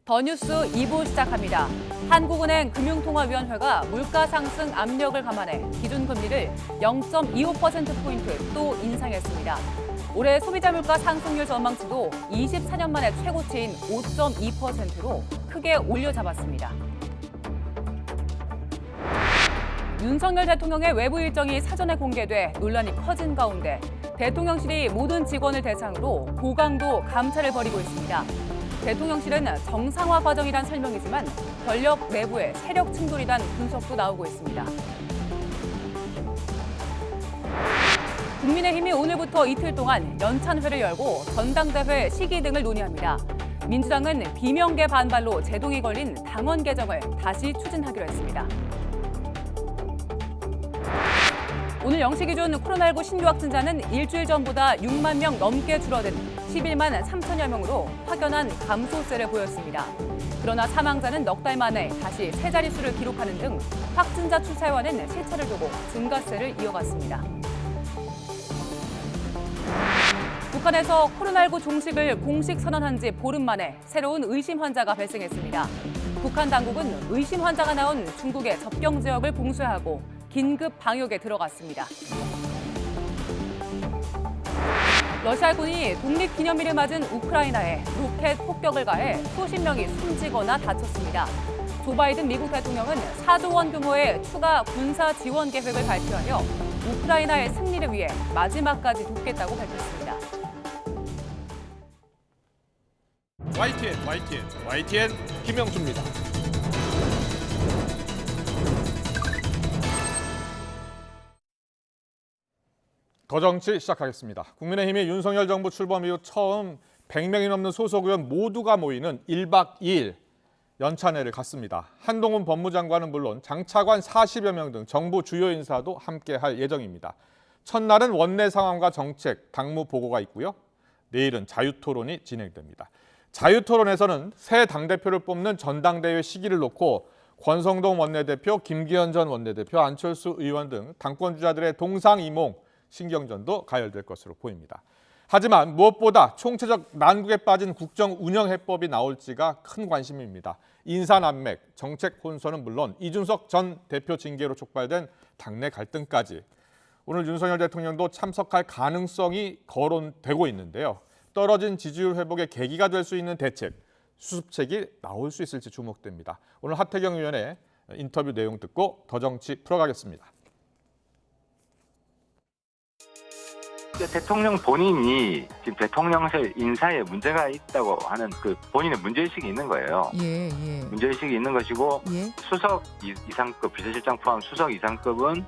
더 뉴스 2부 시작합니다. 한국은행 금융통화위원회가 물가 상승 압력을 감안해 기준금리를 0.25%포인트 또 인상했습니다. 올해 소비자 물가 상승률 전망치도 24년 만에 최고치인 5.2%로 크게 올려잡았습니다. 윤석열 대통령의 외부 일정이 사전에 공개돼 논란이 커진 가운데 대통령실이 모든 직원을 대상으로 고강도 감찰을 벌이고 있습니다. 대통령실은 정상화 과정이란 설명이지만 권력 내부의 세력 충돌이란 분석도 나오고 있습니다. 국민의힘이 오늘부터 이틀 동안 연찬회를 열고 전당대회 시기 등을 논의합니다. 민주당은 비명계 반발로 제동이 걸린 당원 개정을 다시 추진하기로 했습니다. 오늘 0시 기준 코로나19 신규 확진자는 일주일 전보다 6만 명 넘게 줄어든 11만 3천여 명으로 확연한 감소세를 보였습니다. 그러나 사망자는 넉 달 만에 다시 세 자릿수를 기록하는 등 확진자 추세와는 시차를 두고 증가세를 이어갔습니다. 북한에서 코로나19 종식을 공식 선언한 지 보름 만에 새로운 의심 환자가 발생했습니다. 북한 당국은 의심 환자가 나온 중국의 접경 지역을 봉쇄하고 긴급 방역에 들어갔습니다. 러시아군이 독립기념일을 맞은 우크라이나에 로켓 폭격을 가해 수십 명이 숨지거나 다쳤습니다. 조 바이든 미국 대통령은 4조 원 규모의 추가 군사 지원 계획을 발표하며 우크라이나의 승리를 위해 마지막까지 돕겠다고 밝혔습니다. YTN 김영수입니다. 더 정치 시작하겠습니다. 국민의힘이 윤석열 정부 출범 이후 처음 100명이 넘는 소속 의원 모두가 모이는 1박 2일 연찬회를 갖습니다. 한동훈 법무장관은 물론 장차관 40여 명 등 정부 주요 인사도 함께할 예정입니다. 첫날은 원내 상황과 정책, 당무 보고가 있고요. 내일은 자유토론이 진행됩니다. 자유토론에서는 새 당대표를 뽑는 전당대회 시기를 놓고 권성동 원내대표, 김기현 전 원내대표, 안철수 의원 등 당권주자들의 동상이몽, 신경전도 가열될 것으로 보입니다. 하지만 무엇보다 총체적 난국에 빠진 국정 운영 해법이 나올지가 큰 관심입니다. 인사난맥, 정책 혼선은 물론 이준석 전 대표 징계로 촉발된 당내 갈등까지 오늘 윤석열 대통령도 참석할 가능성이 거론되고 있는데요. 떨어진 지지율 회복의 계기가 될 수 있는 대책, 수습책이 나올 수 있을지 주목됩니다. 오늘 하태경 의원의 인터뷰 내용 듣고 더 정치 풀어가겠습니다. 대통령 본인이 지금 대통령실 인사에 문제가 있다고 하는 그 본인의 문제의식이 있는 거예요. 예. 문제의식이 있는 것이고 예. 수석 이상급, 비서실장 포함 수석 이상급은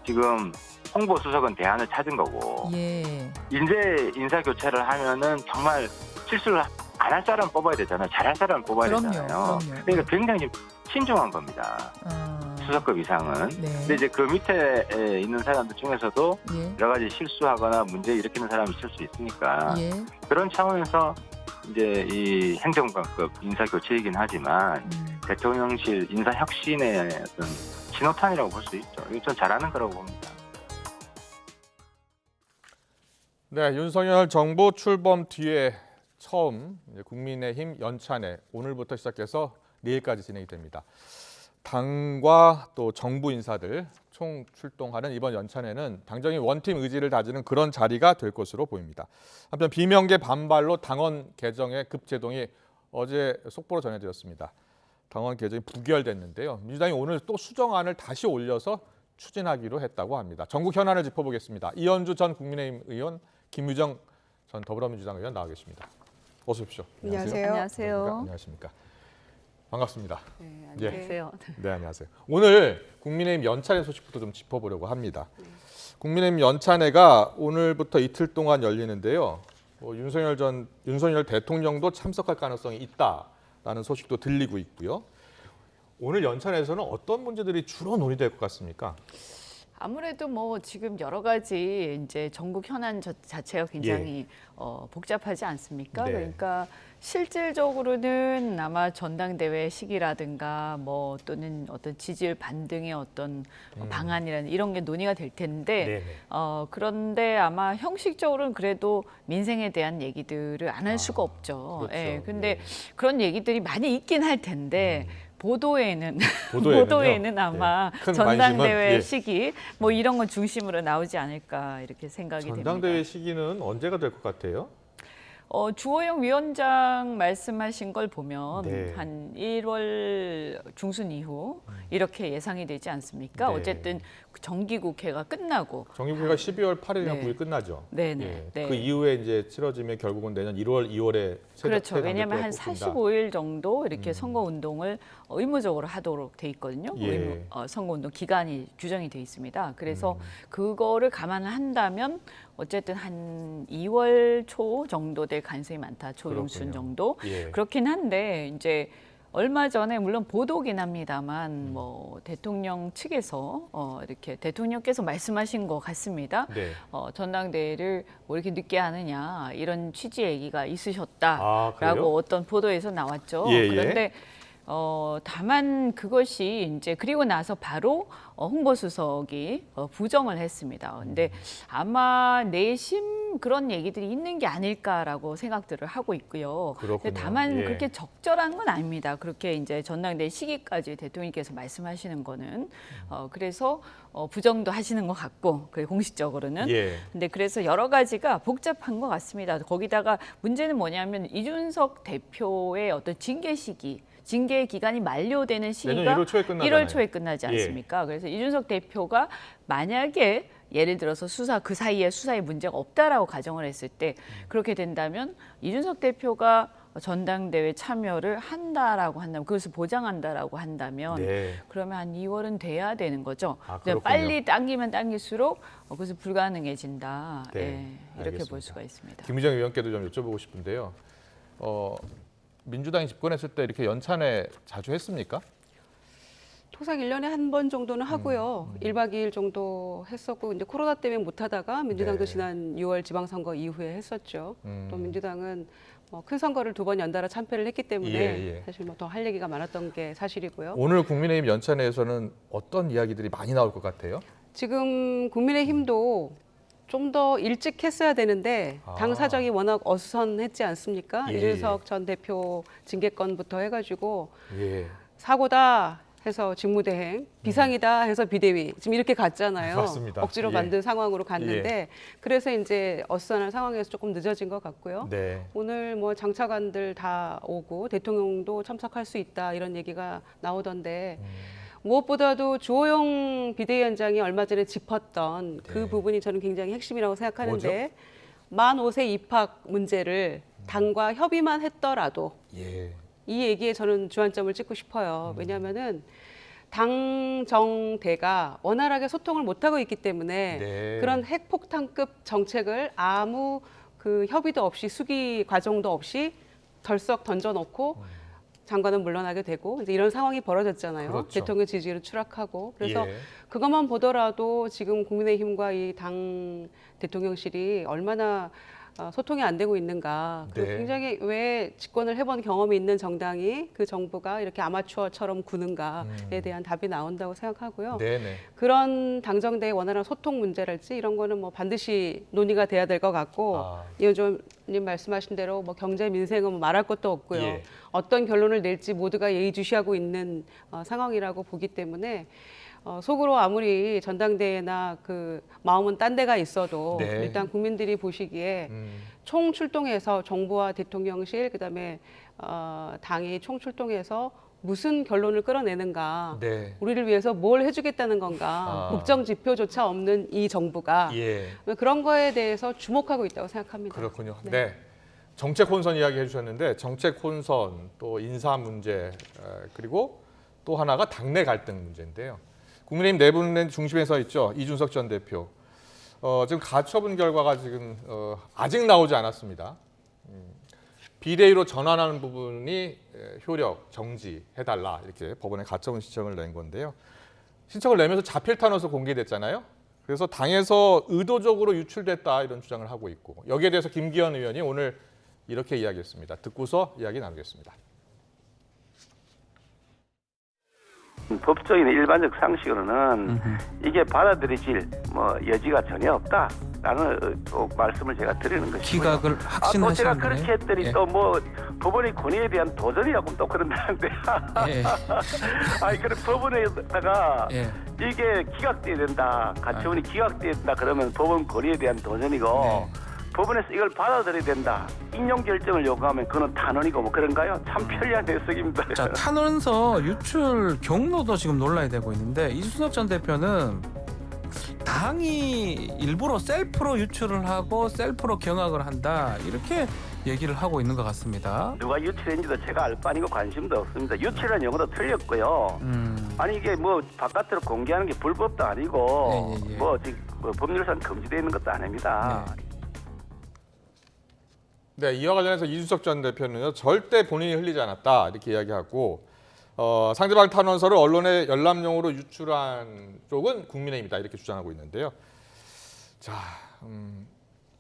지금 홍보수석은 대안을 찾은 거고 예. 이제 인사교체를 하면은 정말 실수를 안 할 사람 뽑아야 되잖아요. 잘할 사람 뽑아야 되잖아요. 그러니까 굉장히 신중한 겁니다. 수석급 이상은. 네. 근데 이제 그 밑에 있는 사람들 중에서도 예. 여러 가지 실수하거나 문제 일으키는 사람이 있을 수 있으니까 예. 그런 차원에서 이제 이 행정관급 인사 교체이긴 하지만 대통령실 인사 혁신의 어떤 신호탄이라고 볼 수 있죠. 이거 좀 잘하는 거라고 봅니다. 네, 윤석열 정부 출범 뒤에 처음 국민의힘 연찬회 오늘부터 시작해서 내일까지 진행이 됩니다. 당과 또 정부 인사들 총 출동하는 이번 연찬회는 당정이 원팀 의지를 다지는 그런 자리가 될 것으로 보입니다. 한편 비명계 반발로 당원 개정의 급제동이 어제 속보로 전해드렸습니다. 당원 개정이 부결됐는데요. 민주당이 오늘 또 수정안을 다시 올려서 추진하기로 했다고 합니다. 전국 현안을 짚어보겠습니다. 이현주 전 국민의힘 의원, 김유정 전 더불어민주당 의원 나와 계십니다. 어서 오십시오. 안녕하세요. 안녕하십니까. 반갑습니다. 네, 안녕하세요. 네, 안녕하세요. 오늘 국민의힘 연찬회 소식부터 좀 짚어보려고 합니다. 국민의힘 연찬회가 오늘부터 이틀 동안 열리는데요. 윤석열 대통령도 참석할 가능성이 있다라는 소식도 들리고 있고요. 오늘 연찬회에서는 어떤 문제들이 주로 논의될 것 같습니까? 아무래도 뭐 지금 여러 가지 이제 전국 현안 자체가 굉장히 복잡하지 않습니까? 네. 그러니까 실질적으로는 아마 전당대회 시기라든가 뭐 또는 어떤 지지율 반등의 어떤 방안이라는 이런 게 논의가 될 텐데 네네. 그런데 아마 형식적으로는 그래도 민생에 대한 얘기들을 안 할 수가 없죠. 그렇죠. 예. 근데 네. 그런 얘기들이 많이 있긴 할 텐데 보도에는 보도에는요? 아마 네. 큰 전당대회 관심은, 예. 시기 뭐 이런 건 중심으로 나오지 않을까 이렇게 생각이 전당대회 됩니다. 시기는 언제가 될 것 같아요? 주호영 위원장 말씀하신 걸 보면 네. 한 1월 중순 이후 이렇게 예상이 되지 않습니까? 네. 어쨌든 정기국회가 끝나고 정기국회가 12월 8일이나 네. 9일 끝나죠. 네네. 예. 네. 그 이후에 이제 치러지면 결국은 내년 1월, 2월에 그렇죠. 왜냐하면 한 45일 정도 이렇게 선거 운동을 의무적으로 하도록 돼 있거든요. 예. 선거 운동 기간이 규정이 돼 있습니다. 그래서 그거를 감안을 한다면 어쨌든 한 2월 초 정도 될 가능성이 많다. 초중순 그렇군요. 정도. 예. 그렇긴 한데 이제 얼마 전에 물론 보도긴 합니다만 뭐 대통령 측에서 이렇게 대통령께서 말씀하신 것 같습니다. 네. 전당대회를 뭐 이렇게 늦게 하느냐 이런 취지 얘기가 아, 있으셨다라고 그래요? 어떤 보도에서 나왔죠. 예, 예. 그런데 다만 그것이 이제 그리고 나서 바로 홍보수석이 부정을 했습니다. 근데 아마 내심 그런 얘기들이 있는 게 아닐까라고 생각들을 하고 있고요. 그렇군요. 근데 다만 예. 그렇게 적절한 건 아닙니다. 그렇게 이제 전당대회 시기까지 대통령께서 말씀하시는 거는 그래서 부정도 하시는 것 같고 그 공식적으로는. 예. 근데 그래서 여러 가지가 복잡한 것 같습니다. 거기다가 문제는 뭐냐면 이준석 대표의 어떤 징계 시기. 징계 기간이 만료되는 시기가 내년 1월 초에 끝나잖아요. 1월 초에 끝나지 예. 않습니까? 그래서 이준석 대표가 만약에 예를 들어서 그 사이에 수사에 문제가 없다라고 가정을 했을 때 그렇게 된다면 이준석 대표가 전당대회 참여를 한다라고 한다면 그것을 보장한다라고 한다면 네. 그러면 한 2월은 돼야 되는 거죠. 아, 근데 그렇군요. 빨리 당기면 당길수록 그것이 불가능해진다. 네, 예, 이렇게 알겠습니다. 볼 수가 있습니다. 김의정 의원께도 좀 여쭤보고 싶은데요. 민주당이 집권했을 때 이렇게 연찬회 자주 했습니까? 토상 1년에 한 번 정도는 하고요. 1박 2일 정도 했었고 이제 코로나 때문에 못 하다가 민주당도 네. 지난 6월 지방선거 이후에 했었죠. 또 음. 민주당은 큰 선거를 2번 연달아 참패를 했기 때문에 예. 사실 뭐 더 할 얘기가 많았던 게 사실이고요. 오늘 국민의힘 연찬회에서는 어떤 이야기들이 많이 나올 것 같아요? 지금 국민의힘도 좀 더 일찍 했어야 되는데 당 사정이 워낙 어수선했지 않습니까? 예, 이준석 전 대표 징계건부터 해가지고 예. 사고다 해서 직무대행, 비상이다 해서 비대위 지금 이렇게 갔잖아요. 맞습니다. 억지로 예. 만든 상황으로 갔는데 그래서 이제 어수선한 상황에서 조금 늦어진 것 같고요. 네. 오늘 뭐 장차관들 다 오고 대통령도 참석할 수 있다 이런 얘기가 나오던데 무엇보다도 주호영 비대위원장이 얼마 전에 짚었던 그 네. 부분이 저는 굉장히 핵심이라고 생각하는데 만 5세 입학 문제를 당과 협의만 했더라도 예. 이 얘기에 저는 주안점을 찍고 싶어요. 왜냐하면은 당정대가 원활하게 소통을 못하고 있기 때문에 네. 그런 핵폭탄급 정책을 아무 그 협의도 없이 수기 과정도 없이 덜썩 던져놓고 장관은 물러나게 되고 이제 이런 상황이 벌어졌잖아요. 그렇죠. 대통령 지지율은 추락하고 그래서 예. 그것만 보더라도 지금 국민의힘과 이 당 대통령실이 얼마나 소통이 안 되고 있는가. 그리고 네. 굉장히 왜 집권을 해본 경험이 있는 정당이 그 정부가 이렇게 아마추어처럼 구는가에 대한 답이 나온다고 생각하고요. 네네. 그런 당정대의 원활한 소통 문제랄지 이런 거는 뭐 반드시 논의가 돼야 될 것 같고 아. 이 의원님 말씀하신 대로 뭐 경제 민생은 뭐 말할 것도 없고요. 예. 어떤 결론을 낼지 모두가 예의주시하고 있는 상황이라고 보기 때문에 속으로 아무리 전당대회나 그 마음은 딴 데가 있어도 네. 일단 국민들이 보시기에 총 출동해서 정부와 대통령실 그다음에 당이 총 출동해서 무슨 결론을 끌어내는가, 네. 우리를 위해서 뭘 해주겠다는 건가, 국정 지표조차 없는 이 정부가 예. 그런 거에 대해서 주목하고 있다고 생각합니다. 그렇군요. 네. 정책 혼선 이야기 해주셨는데 정책 혼선 또 인사 문제 그리고 또 하나가 당내 갈등 문제인데요. 국민의힘 내분 중심에 서 있죠. 이준석 전 대표. 지금 가처분 결과가 지금 아직 나오지 않았습니다. 비대위로 전환하는 부분이 효력 정지해달라 이렇게 법원에 가처분 신청을 낸 건데요. 신청을 내면서 자필 탄원서 공개됐잖아요. 그래서 당에서 의도적으로 유출됐다 이런 주장을 하고 있고 여기에 대해서 김기현 의원이 오늘 이렇게 이야기했습니다. 듣고서 이야기 나누겠습니다. 법적인 일반적 상식으로는 이게 받아들여질 여지가 전혀 없다라는 말씀을 제가 드리는 것이고요. 기각을 또 확신하시는 제가 거네요. 그렇게 했더니 예. 또 법원의 권위에 대한 도전이라고 또 그런다는데 예. 아니 그럼 법원에다가 예. 이게 기각돼야 된다, 가처분이 기각돼야 된다 그러면 법원 권위에 대한 도전이고 네. 법원에서 이걸 받아들여야 된다, 인용 결정을 요구하면 그건 탄원이고 뭐 그런가요? 참 편리한 해석입니다. 자, 탄원서 유출 경로도 지금 논란이 되고 있는데 이준석 전 대표는 당이 일부러 셀프로 유출을 하고 셀프로 경악을 한다 이렇게 얘기를 하고 있는 것 같습니다. 누가 유출했는지도 제가 알 바 아니고 관심도 없습니다. 유출한 용어도 틀렸고요. 아니 이게 뭐 바깥으로 공개하는 게 불법도 아니고 예, 예, 예. 뭐 지금 법률상 금지되어 있는 것도 아닙니다. 네, 이와 관련해서 이준석 전 대표는요, 절대 본인이 흘리지 않았다 이렇게 이야기하고 상대방 탄원서를 언론에 열람용으로 유출한 쪽은 국민의힘이다 이렇게 주장하고 있는데요. 자,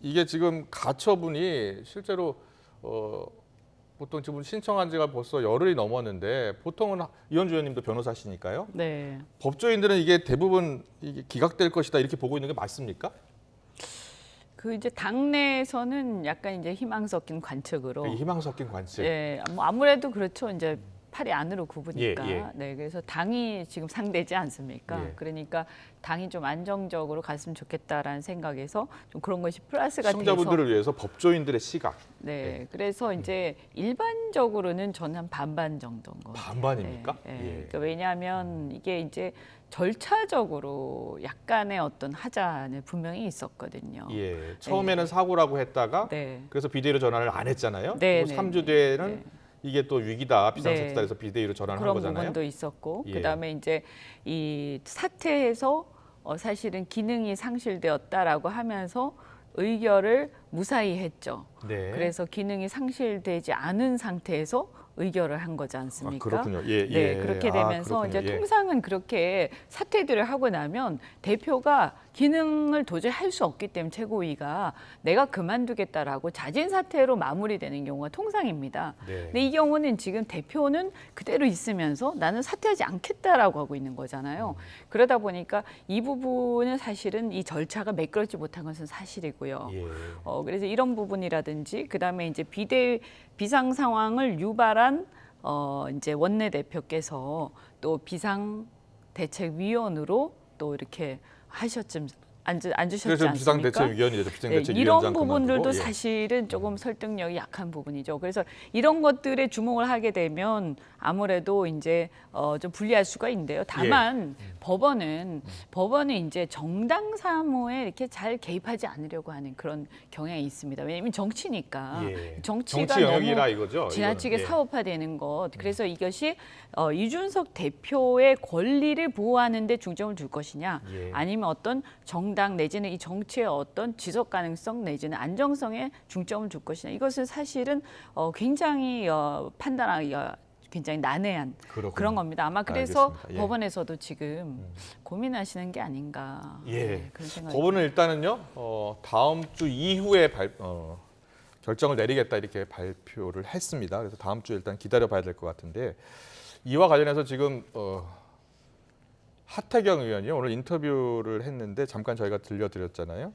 이게 지금 가처분이 실제로 보통 지금 신청한 지가 벌써 열흘이 넘었는데 보통은 이현주 의원님도 변호사시니까요. 네. 법조인들은 이게 대부분 이게 기각될 것이다 이렇게 보고 있는 게 맞습니까? 그 이제 당내에서는 약간 이제 희망 섞인 관측으로 이 희망 섞인 관측. 예, 뭐 아무래도 그렇죠. 이제 팔이 안으로 굽으니까. 예, 예. 네, 그래서 당이 지금 상대지 않습니까? 예. 그러니까 당이 좀 안정적으로 갔으면 좋겠다라는 생각에서 좀 그런 것이 플러스가 돼서. 시청자분들을 위해서 법조인들의 시각. 네, 그래서 이제 일반적으로는 저는 한 반반 정도인 것 같아요. 반반입니까? 네, 네. 예. 그러니까 왜냐하면 이게 이제 절차적으로 약간의 어떤 하자는 분명히 있었거든요. 예. 처음에는 사고라고 했다가 네. 그래서 비대위로 전환을 안 했잖아요. 네, 그리고 네, 3주 네. 뒤에는 네. 이게 또 위기다 비상사태에서 네. 비대위로 전환한 그런 거잖아요. 부분도 있었고 예. 그다음에 이제 이 사태에서 사실은 기능이 상실되었다라고 하면서 의결을 무사히 했죠. 네. 그래서 기능이 상실되지 않은 상태에서 의결을 한 거지 아, 않습니까? 그렇군요. 예, 네, 예. 그렇게 되면서 그렇군요. 이제 예. 통상은 그렇게 사퇴들을 하고 나면 대표가 기능을 도저히 할 수 없기 때문에 최고위가 내가 그만두겠다라고 자진 사퇴로 마무리되는 경우가 통상입니다. 네. 근데 이 경우는 지금 대표는 그대로 있으면서 나는 사퇴하지 않겠다라고 하고 있는 거잖아요. 그러다 보니까 이 부분은 사실은 이 절차가 매끄럽지 못한 것은 사실이고요. 예. 그래서 이런 부분이라든지 그다음에 이제 비상 상황을 유발한 이제 원내대표께서 또 비상대책위원으로 또 이렇게 앉으셨지 그래서 않습니까? 비상대책위원이 되죠. 네, 비상대책위원장 이런 부분들도 그만두고, 예. 사실은 조금 설득력이 약한 부분이죠. 그래서 이런 것들에 주목을 하게 되면 아무래도 이제 좀 불리할 수가 있는데요. 다만 법원은 이제 정당 사무에 이렇게 잘 개입하지 않으려고 하는 그런 경향이 있습니다. 왜냐하면 정치니까 예. 정치가 정치 영역이라 너무 이거죠. 지나치게 이거는. 예. 사업화되는 것. 그래서 이것이 이준석 대표의 권리를 보호하는 데 중점을 둘 것이냐 예. 아니면 어떤 정당 내지는 이 정치의 어떤 지속 가능성 내지는 안정성에 중점을 둘 것이냐. 이것은 사실은 굉장히 판단하기 굉장히 난해한 그렇군요. 그런 겁니다. 아마 그래서 알겠습니다. 예. 법원에서도 지금 고민하시는 게 아닌가. 예. 네, 그런 생각이 법원은 일단은요 다음 주 이후에 결정을 내리겠다 이렇게 발표를 했습니다. 그래서 다음 주에 일단 기다려봐야 될 것 같은데 이와 관련해서 지금 하태경 의원이 오늘 인터뷰를 했는데 잠깐 저희가 들려드렸잖아요.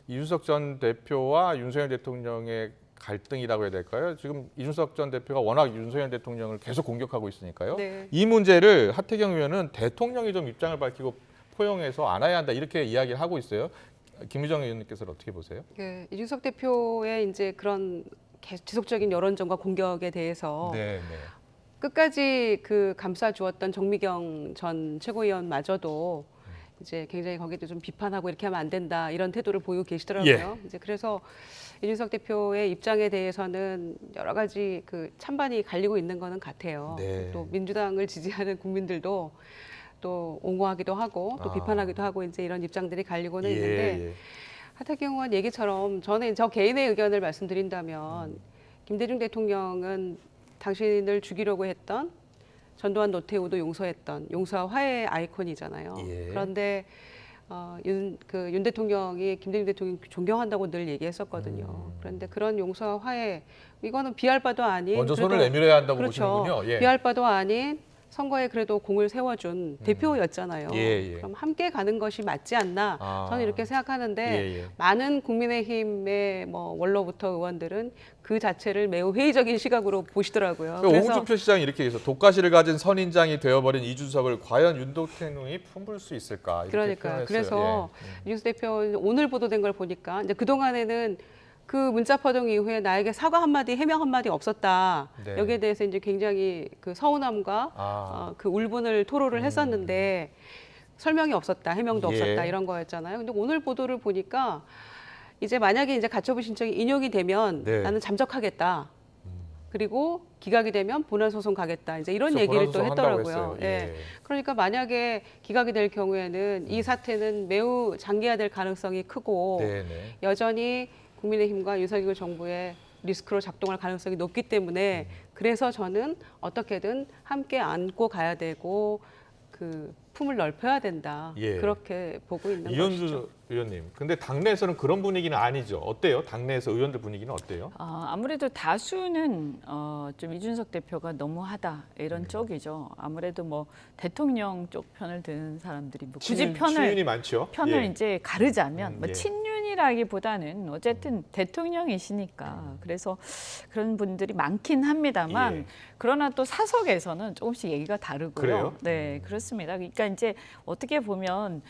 이준석 전 대표와 윤석열 대통령의 갈등이라고 해야 될까요? 지금 이준석 전 대표가 워낙 윤석열 대통령을 계속 공격하고 있으니까요. 네. 이 문제를 하태경 의원은 대통령이 좀 입장을 밝히고 포용해서 안아야 한다 이렇게 이야기를 하고 있어요. 김유정 의원님께서는 어떻게 보세요? 예, 이준석 대표의 이제 그런 지속적인 여론전과 공격에 대해서 네. 끝까지 그 감싸주었던 정미경 전 최고위원마저도 이제 굉장히 거기에 좀 비판하고 이렇게 하면 안 된다 이런 태도를 보이고 계시더라고요. 이제 그래서 이준석 대표의 입장에 대해서는 여러 가지 그 찬반이 갈리고 있는 거는 같아요. 네. 또 민주당을 지지하는 국민들도 또 옹호하기도 하고 또 비판하기도 하고 이제 이런 입장들이 갈리고는 있는데 하태경 의원 얘기처럼 저는 저 개인의 의견을 말씀드린다면 김대중 대통령은 당신을 죽이려고 했던 전두환 노태우도 용서했던 용서와 화해의 아이콘이잖아요. 예. 그런데 윤 대통령이 김대중 대통령 존경한다고 늘 얘기했었거든요. 그런데 그런 용서와 화해 이거는 비할 바도 아닌 먼저 손을 그래도 내밀어야 한다고 그렇죠. 보시는군요. 예. 비할 바도 아닌 선거에 그래도 공을 세워준 대표였잖아요. 예. 그럼 함께 가는 것이 맞지 않나 저는 이렇게 생각하는데 예. 많은 국민의힘의 뭐 원로부터 의원들은 그 자체를 매우 회의적인 시각으로 보시더라고요. 오홍준표 시장이 이렇게 해서 독가시를 가진 선인장이 되어버린 이준석을 과연 윤 대통령이 품을 수 있을까? 이렇게 그러니까요. 표현했어요. 그래서 예. 이준석 대표 오늘 보도된 걸 보니까 이제 그 동안에는 그 문자 퍼동 이후에 나에게 사과 한마디, 해명 한마디 없었다. 네. 여기에 대해서 이제 굉장히 그 서운함과 그 울분을 토로를 했었는데 설명이 없었다, 해명도 예. 없었다 이런 거였잖아요. 근데 오늘 보도를 보니까 이제 만약에 이제 가처분 신청이 인용이 되면 네. 나는 잠적하겠다. 그리고 기각이 되면 본안 소송 가겠다. 이제 이런 그래서 얘기를 또 본안 소송한다고 했더라고요. 했어요. 예. 그러니까 만약에 기각이 될 경우에는 이 사태는 매우 장기화될 가능성이 크고 네네. 여전히 국민의힘과 윤석열 정부의 리스크로 작동할 가능성이 높기 때문에 그래서 저는 어떻게든 함께 안고 가야 되고 그 품을 넓혀야 된다. 예. 그렇게 보고 있는 것이죠. 이현주 의원님, 근데 당내에서는 그런 분위기는 아니죠. 어때요? 당내에서 의원들 분위기는 어때요? 아무래도 다수는 좀 이준석 대표가 너무하다 이런 네. 쪽이죠. 아무래도 뭐 대통령 쪽 편을 드는 사람들이 뭐 굳이 친윤이 많죠. 편을 예. 이제 가르자면 뭐 예. 친윤이라기보다는 어쨌든 대통령이시니까 그래서 그런 분들이 많긴 합니다만 예. 그러나 또 사석에서는 조금씩 얘기가 다르고요. 그래요? 네, 그렇습니다. 그러니까 이제 어떻게 보면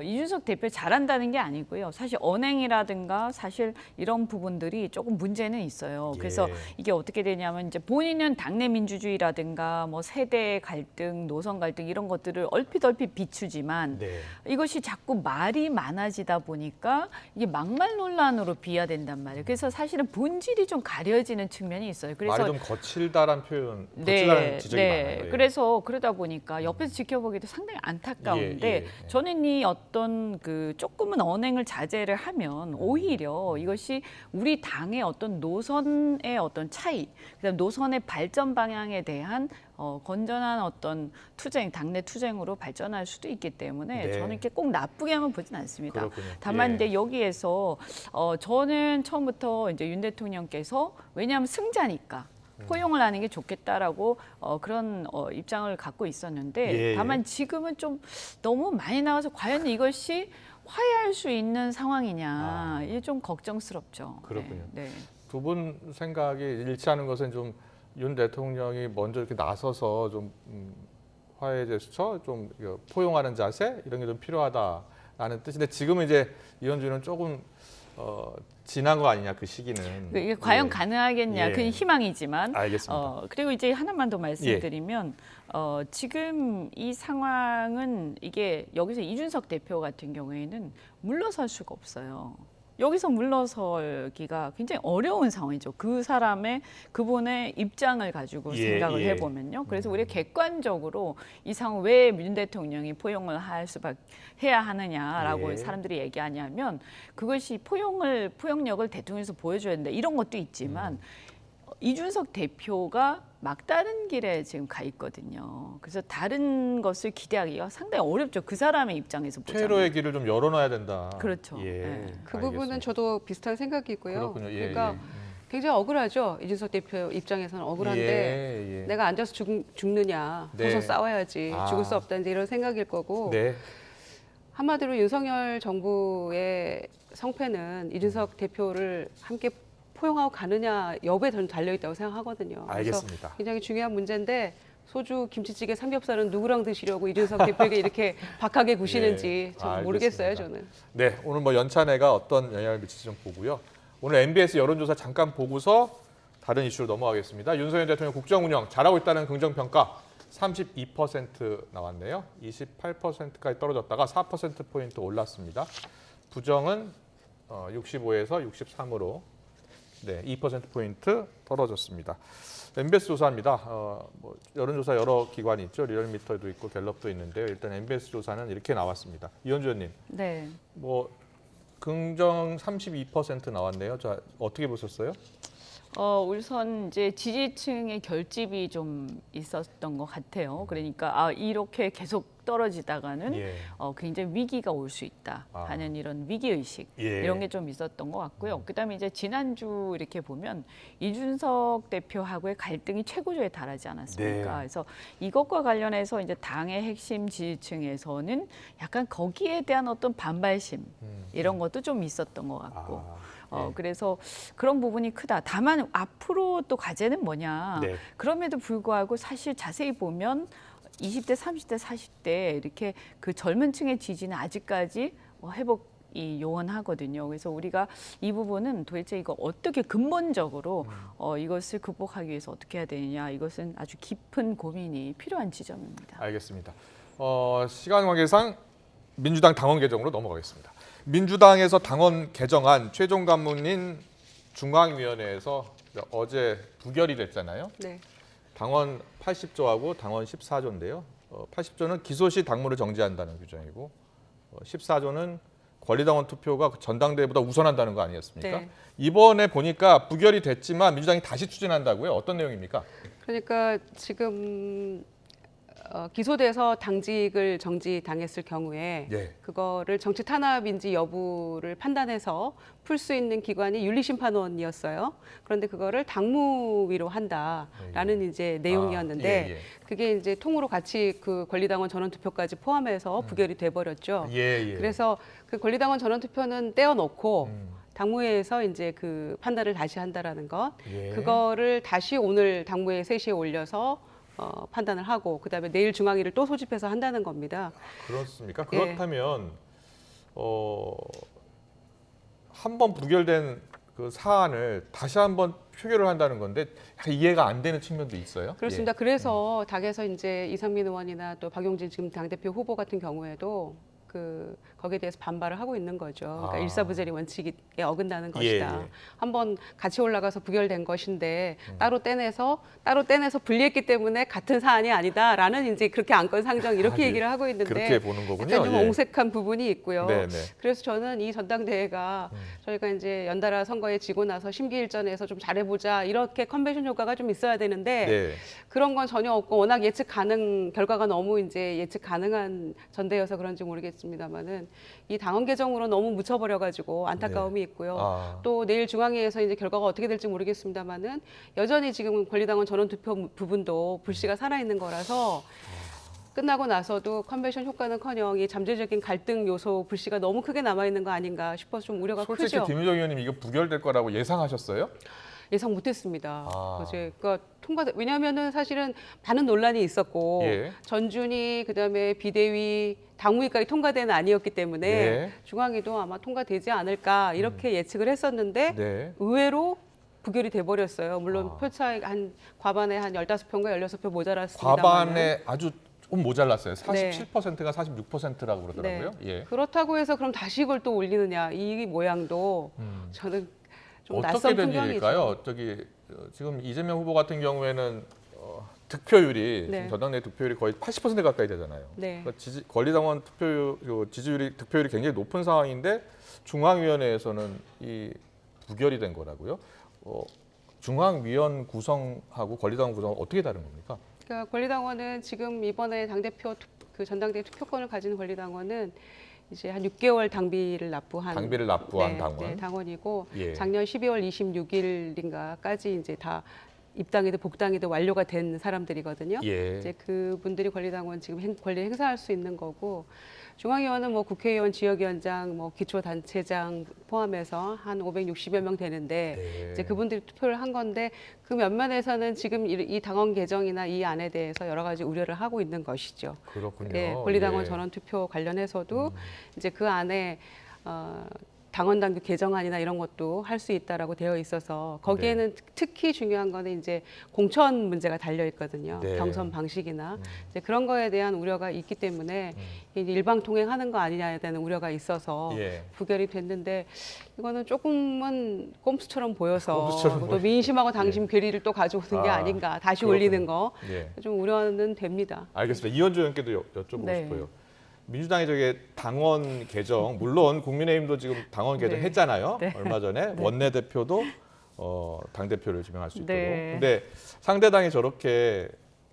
이준석 대표 잘한다는 게 아니고요. 사실 언행이라든가 사실 이런 부분들이 조금 문제는 있어요. 그래서 예. 이게 어떻게 되냐면 이제 본인은 당내 민주주의라든가 뭐 세대 갈등, 노선 갈등 이런 것들을 얼핏 비추지만 네. 이것이 자꾸 말이 많아지다 보니까 이게 막말 논란으로 비화된단 말이에요. 그래서 사실은 본질이 좀 가려지는 측면이 있어요. 그래서 말이 좀 거칠다란 표현, 거칠다는 지적이 많아요. 예. 그래서 그러다 보니까 옆에서 지켜보기도 상당히 안타까운데 예. 저는 이 어떤 그 조금은 언행을 자제를 하면 오히려 이것이 우리 당의 어떤 노선의 어떤 차이, 그다음 노선의 발전 방향에 대한 건전한 어떤 투쟁, 당내 투쟁으로 발전할 수도 있기 때문에 네. 저는 이렇게 꼭 나쁘게만 보진 않습니다. 그렇군요. 다만 예. 이제 여기에서 저는 처음부터 이제 윤 대통령께서 왜냐하면 승자니까 포용을 하는 게 좋겠다라고 그런 입장을 갖고 있었는데 예. 다만 지금은 좀 너무 많이 나와서 과연 이것이 화해할 수 있는 상황이냐 이게 좀 걱정스럽죠. 그렇군요. 네. 두 분 생각이 일치하는 것은 좀 윤 대통령이 먼저 이렇게 나서서 좀 화해 제스처, 좀 포용하는 자세 이런 게 좀 필요하다라는 뜻인데 지금은 이제 이현주는 조금 지난 거 아니냐 그 시기는. 이게 과연 예. 가능하겠냐 예. 그건 희망이지만 알겠습니다. 그리고 이제 하나만 더 말씀드리면 지금 이 상황은 이게 여기서 이준석 대표 같은 경우에는 물러설 수가 없어요. 여기서 물러설기가 굉장히 어려운 상황이죠. 그분의 입장을 가지고 예, 생각을 예. 해보면요. 그래서 우리가 객관적으로 이 상황 왜 윤 대통령이 포용을 해야 하느냐라고 예. 사람들이 얘기하냐면 그것이 포용력을 대통령에서 보여줘야 된다. 이런 것도 있지만 이준석 대표가 막다른 길에 지금 가 있거든요. 그래서 다른 것을 기대하기가 상당히 어렵죠. 그 사람의 입장에서 보자면. 퇴로의 길을 좀 열어놔야 된다. 그렇죠. 예. 네. 그 부분은 알겠습니다. 저도 비슷한 생각이고요. 그렇군요. 예, 그러니까 굉장히 억울하죠. 이준석 대표 입장에서는 억울한데 예. 내가 앉아서 죽느냐, 네. 서서 싸워야지, 아. 죽을 수 없다 이제 이런 생각일 거고 네. 한마디로 윤석열 정부의 성패는 이준석 대표를 함께 포용하고 가느냐 여부에 저는 달려있다고 생각하거든요. 알겠습니다. 그래서 굉장히 중요한 문제인데 소주, 김치찌개, 삼겹살은 누구랑 드시려고 이준석 대표에게 이렇게 박하게 구시는지 전 알겠습니다. 모르겠어요, 저는. 네, 오늘 뭐 연찬회가 어떤 영향을 미칠지 좀 보고요. 오늘 MBS 여론조사 잠깐 보고서 다른 이슈로 넘어가겠습니다. 윤석열 대통령 국정운영 잘하고 있다는 긍정평가 32% 나왔네요. 28%까지 떨어졌다가 4%포인트 올랐습니다. 부정은 65에서 63으로 네, 2%포인트 떨어졌습니다. MBS 조사입니다. 뭐 여론조사 여러 기관이 있죠. 리얼미터도 있고 갤럽도 있는데요. 일단 MBS 조사는 이렇게 나왔습니다. 이현주 의원님, 네. 뭐 긍정 32% 나왔네요. 자, 어떻게 보셨어요? 우선 이제 지지층의 결집이 좀 있었던 것 같아요. 그러니까 이렇게 계속 떨어지다가는 예. 굉장히 위기가 올 수 있다 하는 이런 위기 의식 예. 이런 게 좀 있었던 것 같고요. 그다음에 이제 지난주 이렇게 보면 이준석 대표하고의 갈등이 최고조에 달하지 않았습니까? 네. 그래서 이것과 관련해서 이제 당의 핵심 지지층에서는 약간 거기에 대한 어떤 반발심 이런 것도 좀 있었던 것 같고. 예. 그래서 그런 부분이 크다. 다만 앞으로 또 과제는 뭐냐. 네. 그럼에도 불구하고 사실 자세히 보면 20대, 30대, 40대 이렇게 그 젊은 층의 지지는 아직까지 회복이 요원하거든요. 그래서 우리가 이 부분은 도대체 이거 어떻게 근본적으로 이것을 극복하기 위해서 어떻게 해야 되느냐. 이것은 아주 깊은 고민이 필요한 지점입니다. 알겠습니다. 시간 관계상 민주당 당원 개정으로 넘어가겠습니다. 민주당에서 당원 개정안 최종 간문인 중앙위원회에서 어제 부결이 됐잖아요. 네. 당원 80조하고 당원 14조인데요. 80조는 기소 시 당무를 정지한다는 규정이고 14조는 권리당원 투표가 전당대회보다 우선한다는 거 아니었습니까? 네. 이번에 보니까 부결이 됐지만 민주당이 다시 추진한다고요? 어떤 내용입니까? 그러니까 지금 기소돼서 당직을 정지당했을 경우에 예. 그거를 정치 탄압인지 여부를 판단해서 풀 수 있는 기관이 윤리심판원이었어요. 그런데 그거를 당무위로 한다라는 이제 내용이었는데 예. 그게 이제 통으로 같이 그 권리당원 전원투표까지 포함해서 부결이 돼버렸죠. 예. 그래서 그 권리당원 전원투표는 떼어놓고 당무회에서 이제 그 판단을 다시 한다라는 것, 예. 그거를 다시 오늘 당무회 3시에 올려서 판단을 하고 그다음에 내일 중앙위를 또 소집해서 한다는 겁니다. 그렇습니까? 예. 그렇다면 한 번 부결된 그 사안을 다시 한번 표결을 한다는 건데 약간 이해가 안 되는 측면도 있어요. 그렇습니다. 그래서 당에서 이제 이상민 의원이나 또 박용진 지금 당대표 후보 같은 경우에도 거기에 대해서 반발을 하고 있는 거죠. 그러니까 일사부재리 원칙에 어긋나는 것이다. 예. 한번 같이 올라가서 부결된 것인데 따로 떼내서 분리했기 때문에 같은 사안이 아니다라는 이제 그렇게 안건 상정 이렇게 얘기를 하고 있는데 그렇게 보는 거군요. 약간 좀 예. 옹색한 부분이 있고요. 네네. 그래서 저는 이 전당대회가 저희가 이제 연달아 선거에 지고 나서 심기일전에서 좀 잘해보자 이렇게 컨벤션 효과가 좀 있어야 되는데 네. 그런 건 전혀 없고 워낙 결과가 너무 이제 예측 가능한 전대여서 그런지 모르겠습니다만은 이 당원 개정으로 너무 묻혀버려가지고 안타까움이 있고요. 또 내일 중앙위에서 이제 결과가 어떻게 될지 모르겠습니다만은 여전히 지금 권리당원 전원투표 부분도 불씨가 살아있는 거라서 끝나고 나서도 컨벤션 효과는커녕 이 잠재적인 갈등 요소 불씨가 너무 크게 남아있는 거 아닌가 싶어서 좀 우려가 솔직히 크죠. 김유정 의원님 이거 부결될 거라고 예상하셨어요? 예상 못했습니다. 그러니까 왜냐하면은 사실은 많은 논란이 있었고 예. 전준이 그다음에 비대위 당무위까지 통과된 안이었기 때문에 네. 중앙위도 아마 통과되지 않을까 이렇게 예측을 했었는데 네. 의외로 부결이 돼버렸어요. 물론 표 차이 과반에 한 15표인가 16표 모자랐습니다만 과반에 아주 좀 모자랐어요. 네. 47%가 46%라고 그러더라고요. 예. 그렇다고 해서 그럼 다시 이걸 또 올리느냐 이 모양도 저는 좀 어떻게 낯선 된 풍경이죠. 일일까요? 지금 이재명 후보 같은 경우에는 득표율이 네. 지금 전당내 득표율이 거의 80% 가까이 되잖아요. 네. 그러니까 권리당원 득표율이 굉장히 높은 상황인데 중앙위원회에서는 이 부결이 된 거라고요. 중앙위원 구성하고 권리당원 구성은 어떻게 다른 겁니까? 그러니까 권리당원은 지금 이번에 당대표 전당대회 투표권을 가진 권리당원은 이제 한 6개월 당비를 납부한 당원. 당원이고 예. 작년 12월 26일인가까지 이제 다 입당이든 복당이든 완료가 된 사람들이거든요. 예. 이제 그분들이 권리당원 지금 권리 행사할 수 있는 거고 중앙위원은 뭐 국회의원, 지역위원장, 뭐 기초단체장 포함해서 한 560여 명 되는데 네. 이제 그분들이 투표를 한 건데 그 면면에서는 지금 이 당원 개정이나 이 안에 대해서 여러 가지 우려를 하고 있는 것이죠. 그렇군요. 예, 권리당원 예. 전원 투표 관련해서도 이제 그 안에 당원 당규 개정안이나 이런 것도 할 수 있다라고 되어 있어서 거기에는 특히 중요한 거는 이제 공천 문제가 달려 있거든요. 네. 경선 방식이나 이제 그런 거에 대한 우려가 있기 때문에 이제 일방통행하는 거 아니냐에 대한 우려가 있어서 예. 부결이 됐는데 이거는 조금은 꼼수처럼 보여서 꼼수처럼 또 민심하고 당심 괴리를 또 가져오는 게 아닌가 다시 그렇군요. 올리는 거 좀 예. 우려는 됩니다. 알겠습니다. 이현주 의원께도 여쭤보고 네. 싶어요. 민주당이 저게 당원 개정, 물론 국민의힘도 지금 당원 네. 개정했잖아요. 네. 얼마 전에 네. 원내대표도 당 대표를 지명할 수 있도록. 네. 근데 상대 당이 저렇게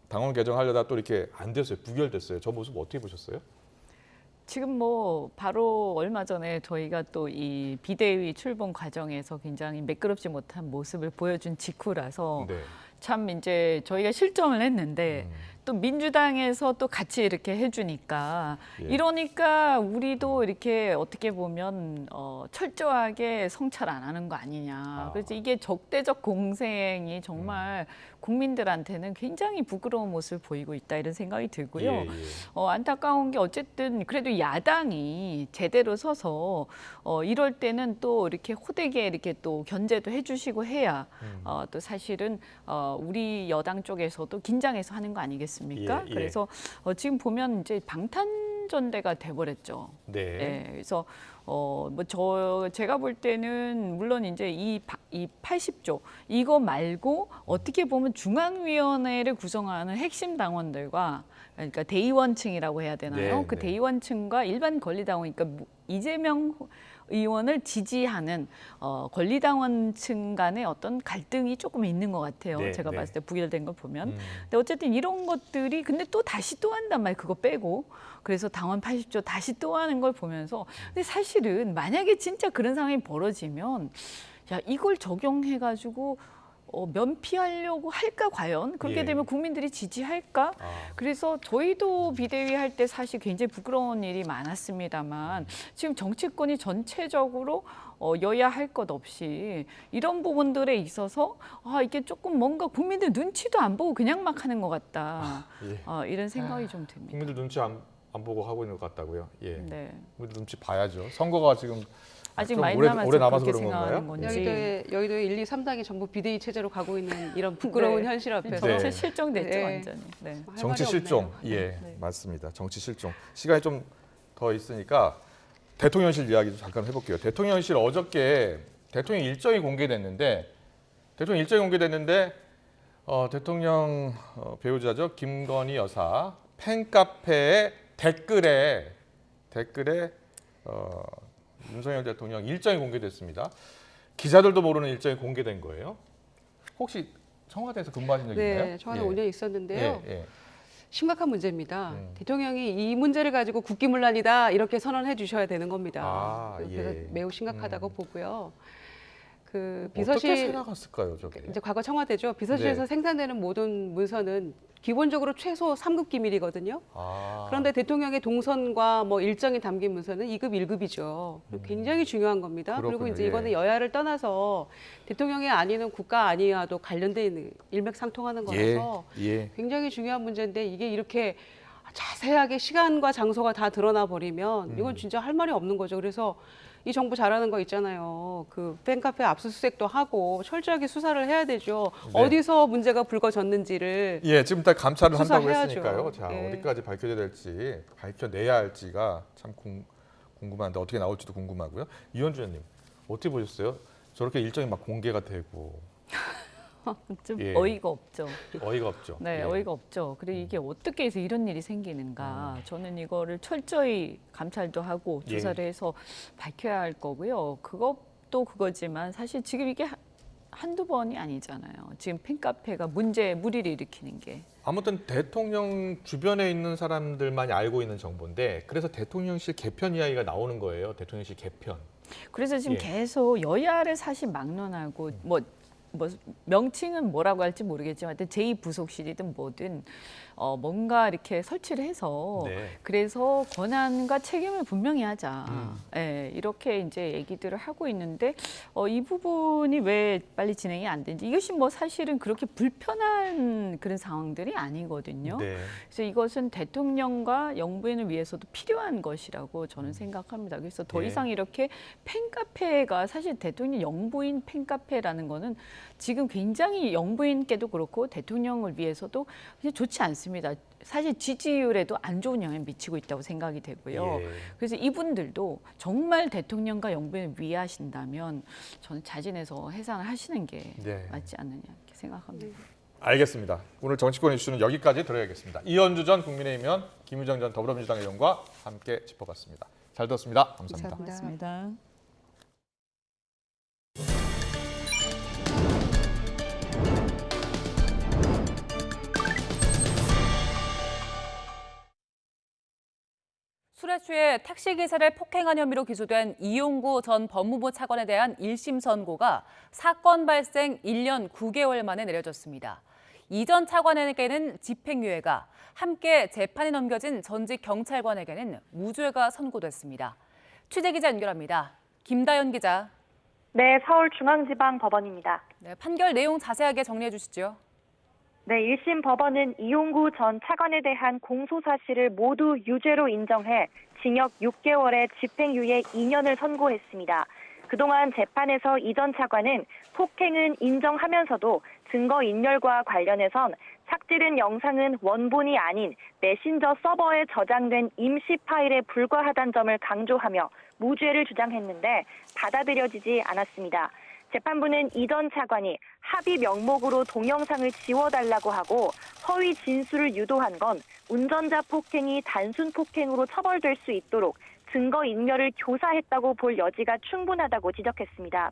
당원 개정하려다 또 이렇게 안 됐어요. 부결됐어요. 저 모습 어떻게 보셨어요? 지금 뭐 바로 얼마 전에 저희가 또 이 비대위 출범 과정에서 굉장히 매끄럽지 못한 모습을 보여준 직후라서 네. 참 이제 저희가 실점을 했는데 또 민주당에서 또 같이 이렇게 해주니까 예. 이러니까 우리도 이렇게 어떻게 보면 철저하게 성찰 안 하는 거 아니냐. 그래서 이게 적대적 공생이 정말 국민들한테는 굉장히 부끄러운 모습을 보이고 있다 이런 생각이 들고요. 예, 예. 안타까운 게 어쨌든 그래도 야당이 제대로 서서 이럴 때는 또 이렇게 호되게 이렇게 또 견제도 해주시고 해야 또 사실은 우리 여당 쪽에서도 긴장해서 하는 거 아니겠습니까? 예, 예. 그래서 지금 보면 이제 방탄전대가 돼버렸죠. 네. 네, 그래서 제가 볼 때는 물론 이제 이 80조 이거 말고 어떻게 보면 중앙위원회를 구성하는 핵심 당원들과 그러니까 대의원층이라고 해야 되나요? 네, 그 네. 대의원층과 일반 권리당원, 그러니까 이재명 의원을 지지하는 권리당원층 간의 어떤 갈등이 조금 있는 것 같아요. 네, 제가 네. 봤을 때 부결된 걸 보면. 근데 어쨌든 이런 것들이 근데 또 다시 또 한단 말이에요. 그거 빼고. 그래서 당원 80조 다시 또 하는 걸 보면서 근데 사실은 만약에 진짜 그런 상황이 벌어지면 야 이걸 적용해가지고 면피하려고 할까 과연? 그렇게 예. 되면 국민들이 지지할까? 그래서 저희도 비대위 할 때 사실 굉장히 부끄러운 일이 많았습니다만 지금 정치권이 전체적으로 여야 할 것 없이 이런 부분들에 있어서 이게 조금 뭔가 국민들 눈치도 안 보고 그냥 막 하는 것 같다. 예. 이런 생각이 좀 듭니다. 국민들 눈치 안 보고 하고 있는 것 같다고요. 예. 네. 국민들 눈치 봐야죠. 선거가 지금 아직 좀 많이 오래 남아서 남아서 그렇게 그런 생각하는 건가요? 건지. 여의도의 1, 2, 3당이 전부 비대위 체제로 가고 있는 이런 부끄러운 네. 현실 앞에서 네. 전체 실종됐죠 네. 완전히. 네. 할 정치 말이 실종. 없네요. 예, 네. 맞습니다. 정치 실종. 시간이 좀 더 있으니까 대통령실 이야기 좀 잠깐 해볼게요. 대통령실 어저께 대통령 일정이 공개됐는데 대통령 배우자죠 김건희 여사 팬카페의 댓글에 윤석열 대통령 일정이 공개됐습니다. 기자들도 모르는 일정이 공개된 거예요. 혹시 청와대에서 근무하신 적 있나요? 네, 저는 5년 있었는데요. 예. 심각한 문제입니다. 대통령이 이 문제를 가지고 국기문란이다 이렇게 선언해 주셔야 되는 겁니다. 그래서 예. 매우 심각하다고 보고요. 그 어떻게 비서실 생각했을까요, 저게? 이제 과거 청와대죠. 비서실에서 네. 생산되는 모든 문서는 기본적으로 최소 3급 기밀이거든요. 그런데 대통령의 동선과 뭐 일정이 담긴 문서는 2급, 1급이죠. 굉장히 중요한 겁니다. 그리고 그렇군요. 이제 예. 이거는 여야를 떠나서 대통령이 아니는 국가 안위와도 관련돼 있는 일맥상통하는 거라서 예. 굉장히 중요한 문제인데 이게 이렇게 자세하게 시간과 장소가 다 드러나 버리면 이건 진짜 할 말이 없는 거죠. 그래서 이 정부 잘하는 거 있잖아요. 그 팬카페 압수수색도 하고 철저하게 수사를 해야 되죠. 네. 어디서 문제가 불거졌는지를 예, 지금 다 감찰을 한다고 수사해야죠. 했으니까요. 자, 예. 어디까지 밝혀져야 될지, 밝혀내야 할지가 참 궁금한데 어떻게 나올지도 궁금하고요. 이현주 의원님, 어떻게 보셨어요? 저렇게 일정이 막 공개가 되고 좀 예. 어이가 없죠. 어이가 없죠. 네, 예. 어이가 없죠. 그리고 이게 어떻게 해서 이런 일이 생기는가. 저는 이거를 철저히 감찰도 하고 예. 조사를 해서 밝혀야 할 거고요. 그것도 그거지만 사실 지금 이게 한두 번이 아니잖아요. 지금 팬카페가 무리를 일으키는 게. 아무튼 대통령 주변에 있는 사람들만이 알고 있는 정보인데 그래서 대통령실 개편 이야기가 나오는 거예요. 대통령실 개편. 그래서 지금 예. 계속 여야를 사실 막론하고 뭐 명칭은 뭐라고 할지 모르겠지만 하여튼 제2부속실이든 뭐든 뭔가 이렇게 설치를 해서 네. 그래서 권한과 책임을 분명히 하자. 예, 이렇게 이제 얘기들을 하고 있는데 이 부분이 왜 빨리 진행이 안 되는지 이것이 뭐 사실은 그렇게 불편한 그런 상황들이 아니거든요. 네. 그래서 이것은 대통령과 영부인을 위해서도 필요한 것이라고 저는 생각합니다. 그래서 더 예. 이상 이렇게 팬카페가 사실 대통령 영부인 팬카페라는 거는 지금 굉장히 영부인께도 그렇고 대통령을 위해서도 좋지 않습니다. 사실 지지율에도 안 좋은 영향을 미치고 있다고 생각이 되고요. 예. 그래서 이분들도 정말 대통령과 영부인을 위하신다면 저는 자진해서 해산을 하시는 게 네. 맞지 않느냐 이렇게 생각합니다. 알겠습니다. 오늘 정치권 이슈는 여기까지 들어야겠습니다. 이현주 전 국민의힘 의원, 김유정 전 더불어민주당 의원과 함께 짚어봤습니다. 잘 들었습니다. 감사합니다. 감사합니다. 고맙습니다. 술에 취해 택시기사를 폭행한 혐의로 기소된 이용구 전 법무부 차관에 대한 1심 선고가 사건 발생 1년 9개월 만에 내려졌습니다. 이 전 차관에게는 집행유예가, 함께 재판에 넘겨진 전직 경찰관에게는 무죄가 선고됐습니다. 취재기자 연결합니다. 김다연 기자. 네, 서울중앙지방법원입니다. 네, 판결 내용 자세하게 정리해 주시죠. 네, 1심 법원은 이용구 전 차관에 대한 공소사실을 모두 유죄로 인정해 징역 6개월에 집행유예 2년을 선고했습니다. 그동안 재판에서 이 전 차관은 폭행은 인정하면서도 증거인멸과 관련해선 삭제된 영상은 원본이 아닌 메신저 서버에 저장된 임시 파일에 불과하다는 점을 강조하며 무죄를 주장했는데 받아들여지지 않았습니다. 재판부는 이 전 차관이 합의 명목으로 동영상을 지워달라고 하고 허위 진술을 유도한 건 운전자 폭행이 단순 폭행으로 처벌될 수 있도록 증거인멸을 교사했다고 볼 여지가 충분하다고 지적했습니다.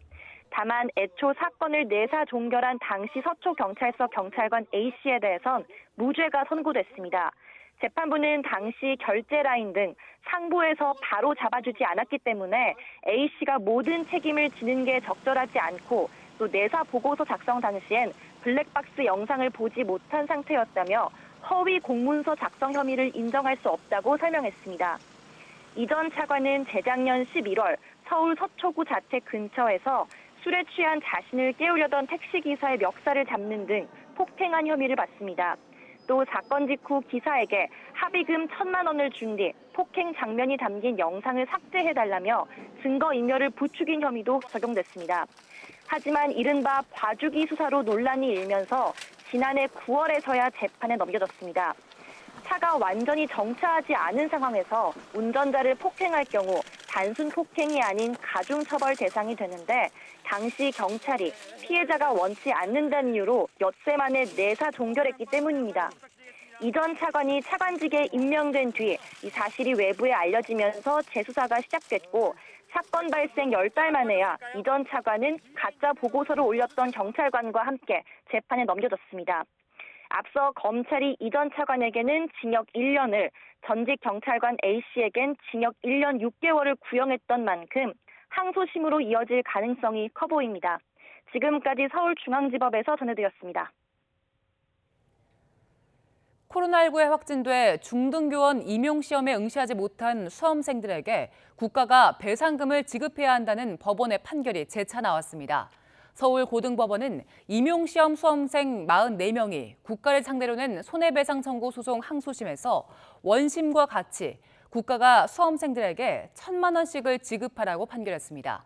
다만 애초 사건을 내사 종결한 당시 서초경찰서 경찰관 A씨에 대해선 무죄가 선고됐습니다. 재판부는 당시 결제 라인 등 상부에서 바로 잡아주지 않았기 때문에 A씨가 모든 책임을 지는 게 적절하지 않고 또 내사 보고서 작성 당시엔 블랙박스 영상을 보지 못한 상태였다며 허위 공문서 작성 혐의를 인정할 수 없다고 설명했습니다. 이 전 차관은 재작년 11월 서울 서초구 자택 근처에서 술에 취한 자신을 깨우려던 택시기사의 멱살을 잡는 등 폭행한 혐의를 받습니다. 또 사건 직후 기사에게 합의금 1,000만 원을 준 뒤 폭행 장면이 담긴 영상을 삭제해달라며 증거인멸을 부추긴 혐의도 적용됐습니다. 하지만 이른바 봐주기 수사로 논란이 일면서 지난해 9월에서야 재판에 넘겨졌습니다. 차가 완전히 정차하지 않은 상황에서 운전자를 폭행할 경우 단순 폭행이 아닌 가중처벌 대상이 되는데 당시 경찰이 피해자가 원치 않는다는 이유로 엿새 만에 내사 종결했기 때문입니다. 이 전 차관이 차관직에 임명된 뒤 이 사실이 외부에 알려지면서 재수사가 시작됐고 사건 발생 10달 만에야 이 전 차관은 가짜 보고서를 올렸던 경찰관과 함께 재판에 넘겨졌습니다. 앞서 검찰이 이 전 차관에게는 징역 1년을, 전직 경찰관 A씨에겐 징역 1년 6개월을 구형했던 만큼 항소심으로 이어질 가능성이 커 보입니다. 지금까지 서울중앙지법에서 전해드렸습니다. 코로나19에 확진돼 중등교원 임용시험에 응시하지 못한 수험생들에게 국가가 배상금을 지급해야 한다는 법원의 판결이 재차 나왔습니다. 서울고등법원은 임용시험 수험생 44명이 국가를 상대로 낸 손해배상 청구 소송 항소심에서 원심과 같이 국가가 수험생들에게 1,000만 원씩을 지급하라고 판결했습니다.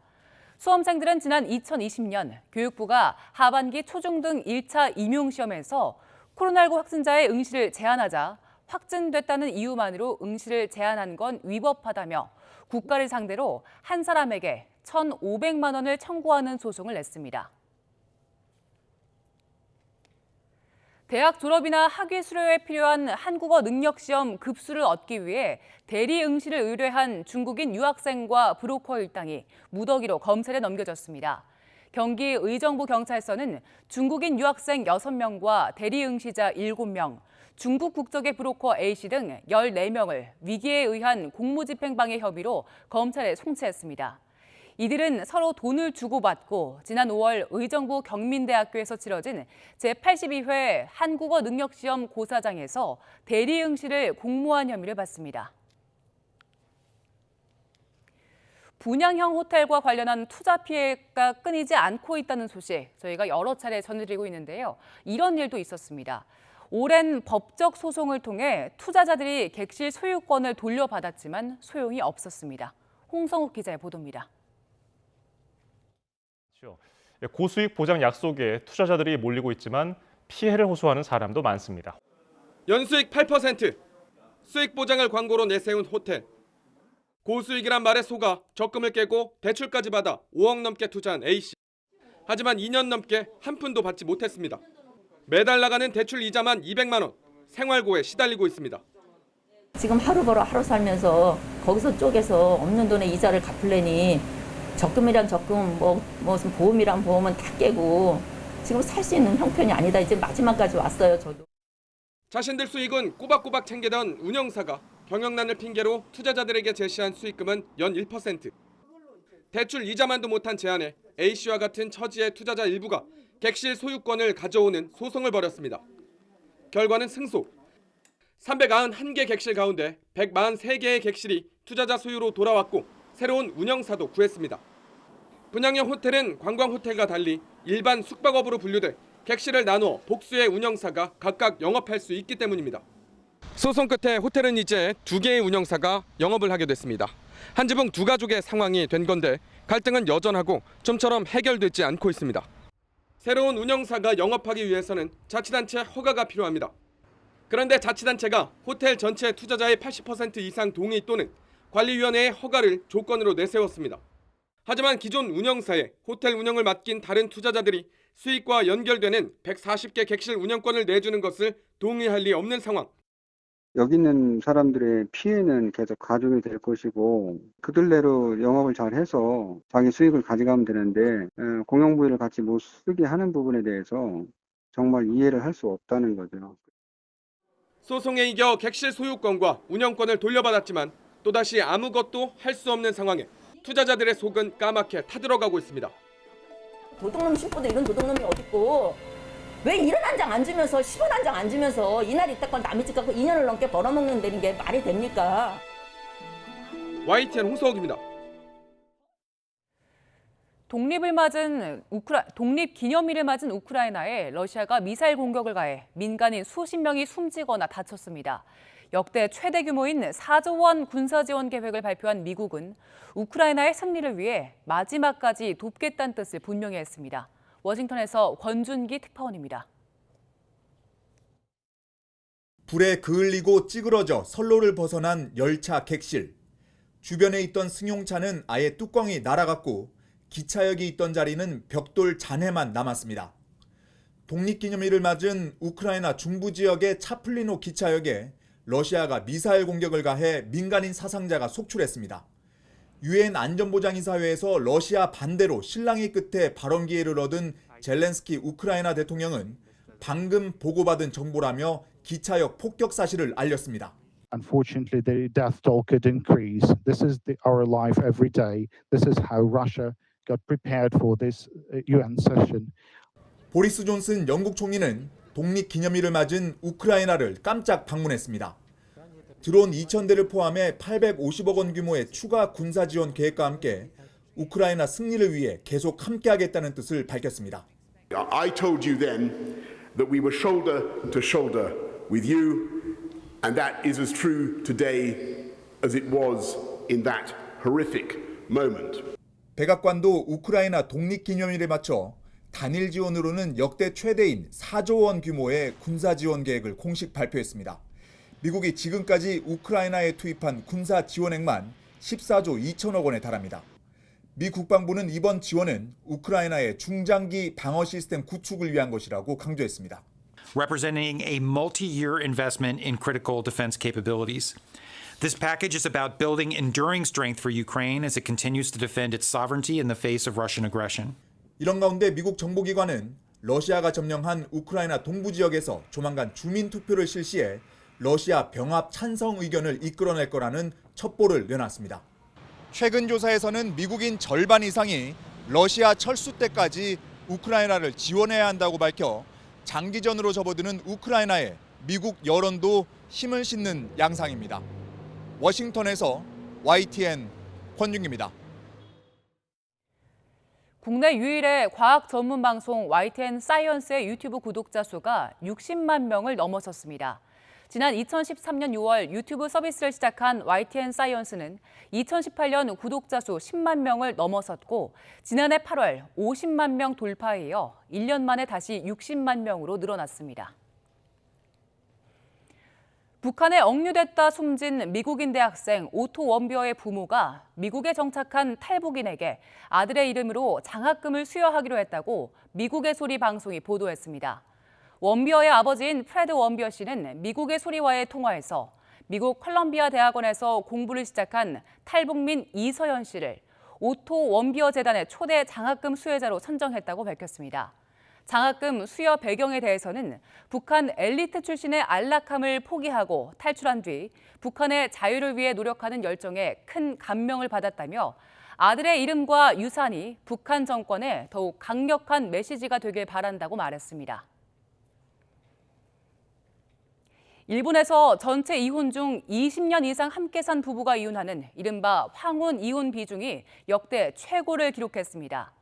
수험생들은 지난 2020년 교육부가 하반기 초중등 1차 임용시험에서 코로나19 확진자의 응시를 제한하자 확진됐다는 이유만으로 응시를 제한한 건 위법하다며 국가를 상대로 한 사람에게 1,500만 원을 청구하는 소송을 냈습니다. 대학 졸업이나 학위 수료에 필요한 한국어 능력시험 급수를 얻기 위해 대리 응시를 의뢰한 중국인 유학생과 브로커 일당이 무더기로 검찰에 넘겨졌습니다. 경기 의정부경찰서는 중국인 유학생 6명과 대리 응시자 7명, 중국 국적의 브로커 A씨 등 14명을 위기에 의한 공무집행방해 혐의로 검찰에 송치했습니다. 이들은 서로 돈을 주고받고 지난 5월 의정부 경민대학교에서 치러진 제82회 한국어 능력시험 고사장에서 대리 응시를 공모한 혐의를 받습니다. 분양형 호텔과 관련한 투자 피해가 끊이지 않고 있다는 소식 저희가 여러 차례 전해드리고 있는데요. 이런 일도 있었습니다. 오랜 법적 소송을 통해 투자자들이 객실 소유권을 돌려받았지만 소용이 없었습니다. 홍성욱 기자의 보도입니다. 고수익 보장 약속에 투자자들이 몰리고 있지만 피해를 호소하는 사람도 많습니다. 연수익 8%, 수익 보장을 광고로 내세운 호텔. 고수익이란 말에 속아 적금을 깨고 대출까지 받아 5억 넘게 투자한 A씨. 하지만 2년 넘게 한 푼도 받지 못했습니다. 매달 나가는 대출 이자만 200만 원, 생활고에 시달리고 있습니다. 지금 하루 벌어 하루 살면서 거기서 쪼개서 없는 돈에 이자를 갚으려니 적금이란 적금, 무슨 보험이란 보험은 다 깨고 지금 살 수 있는 형편이 아니다. 이제 마지막까지 왔어요, 저도. 자신들 수익은 꼬박꼬박 챙기던 운영사가 경영난을 핑계로 투자자들에게 제시한 수익금은 연 1%. 대출 이자만도 못한 제안에 A씨와 같은 처지의 투자자 일부가 객실 소유권을 가져오는 소송을 벌였습니다. 결과는 승소. 391개 객실 가운데 143개의 객실이 투자자 소유로 돌아왔고 새로운 운영사도 구했습니다. 분양형 호텔은 관광호텔과 달리 일반 숙박업으로 분류돼 객실을 나누어 복수의 운영사가 각각 영업할 수 있기 때문입니다. 소송 끝에 호텔은 이제 2개의 운영사가 영업을 하게 됐습니다. 한 지붕 2가족의 상황이 된 건데 갈등은 여전하고 좀처럼 해결되지 않고 있습니다. 새로운 운영사가 영업하기 위해서는 자치단체 허가가 필요합니다. 그런데 자치단체가 호텔 전체 투자자의 80% 이상 동의 또는 관리위원회의 허가를 조건으로 내세웠습니다. 하지만 기존 운영사에 호텔 운영을 맡긴 다른 투자자들이 수익과 연결되는 140개 객실 운영권을 내주는 것을 동의할 리 없는 상황. 여기 있는 사람들의 피해는 계속 가중이 될 것이고 그들대로 영업을 잘 해서 자기 수익을 가져가면 되는데 공용부위를 같이 못 쓰게 하는 부분에 대해서 정말 이해를 할 수 없다는 거죠. 소송에 이겨 객실 소유권과 운영권을 돌려받았지만 또다시 아무것도 할 수 없는 상황에 투자자들의 속은 까맣게 타들어가고 있습니다. 도둑놈 싶어도 이런 도둑놈이 어딨고 왜 1원 한 장 안 주면서 10원 한 장 안 주면서 이날 이때껏 남의 집 갖고 2년을 넘게 벌어먹는다는 게 말이 됩니까? YTN 홍서욱입니다. 독립기념일을 맞은 우크라이나에 러시아가 미사일 공격을 가해 민간인 수십 명이 숨지거나 다쳤습니다. 역대 최대 규모인 4조 원 군사 지원 계획을 발표한 미국은 우크라이나의 승리를 위해 마지막까지 돕겠다는 뜻을 분명히 했습니다. 워싱턴에서 권준기 특파원입니다. 불에 그을리고 찌그러져 선로를 벗어난 열차 객실. 주변에 있던 승용차는 아예 뚜껑이 날아갔고 기차역이 있던 자리는 벽돌 잔해만 남았습니다. 독립기념일을 맞은 우크라이나 중부 지역의 차플리노 기차역에 러시아가 미사일 공격을 가해 민간인 사상자가 속출했습니다. 유엔 안전보장이사회에서 러시아 반대로 실랑이 끝에 발언 기회를 얻은 젤렌스키 우크라이나 대통령은 방금 보고받은 정보라며 기차역 폭격 사실을 알렸습니다. Unfortunately, the death toll could increase. This is our life every day. This is how Russia got prepared for this UN session. 보리스 존슨 영국 총리는 독립기념일을 맞은 우크라이나를 깜짝 방문했습니다. 드론 2,000대를 포함해 850억 원 규모의 추가 군사 지원 계획과 함께 우크라이나 승리를 위해 계속 함께하겠다는 뜻을 밝혔습니다. I told you then that we were shoulder to shoulder with you, and that is as true today as it was in that horrific moment. 백악관도 우크라이나 독립기념일에 맞춰 단일 지원으로는 역대 최대인 4조 원 규모의 군사 지원 계획을 공식 발표했습니다. 미국이 지금까지 우크라이나에 투입한 군사 지원액만 14조 2천억 원에 달합니다. 미 국방부는 이번 지원은 우크라이나의 중장기 방어 시스템 구축을 위한 것이라고 강조했습니다. Representing a multi-year investment in critical defense capabilities. This package is about building enduring strength for Ukraine as it continues to defend its sovereignty in the face of Russian aggression. 이런 가운데 미국 정보기관은 러시아가 점령한 우크라이나 동부 지역에서 조만간 주민 투표를 실시해 러시아 병합 찬성 의견을 이끌어낼 거라는 첩보를 내놨습니다. 최근 조사에서는 미국인 절반 이상이 러시아 철수 때까지 우크라이나를 지원해야 한다고 밝혀 장기전으로 접어드는 우크라이나에 미국 여론도 힘을 싣는 양상입니다. 워싱턴에서 YTN 권준기입니다. 국내 유일의 과학 전문 방송 YTN 사이언스의 유튜브 구독자 수가 60만 명을 넘어섰습니다. 지난 2013년 6월 유튜브 서비스를 시작한 YTN 사이언스는 2018년 구독자 수 10만 명을 넘어섰고 지난해 8월 50만 명 돌파에 이어 1년 만에 다시 60만 명으로 늘어났습니다. 북한에 억류됐다 숨진 미국인 대학생 오토 원비어의 부모가 미국에 정착한 탈북인에게 아들의 이름으로 장학금을 수여하기로 했다고 미국의 소리 방송이 보도했습니다. 원비어의 아버지인 프레드 원비어 씨는 미국의 소리와의 통화에서 미국 컬럼비아 대학원에서 공부를 시작한 탈북민 이서연 씨를 오토 원비어 재단의 초대 장학금 수혜자로 선정했다고 밝혔습니다. 장학금 수여 배경에 대해서는 북한 엘리트 출신의 안락함을 포기하고 탈출한 뒤 북한의 자유를 위해 노력하는 열정에 큰 감명을 받았다며 아들의 이름과 유산이 북한 정권에 더욱 강력한 메시지가 되길 바란다고 말했습니다. 일본에서 전체 이혼 중 20년 이상 함께 산 부부가 이혼하는 이른바 황혼 이혼 비중이 역대 최고를 기록했습니다.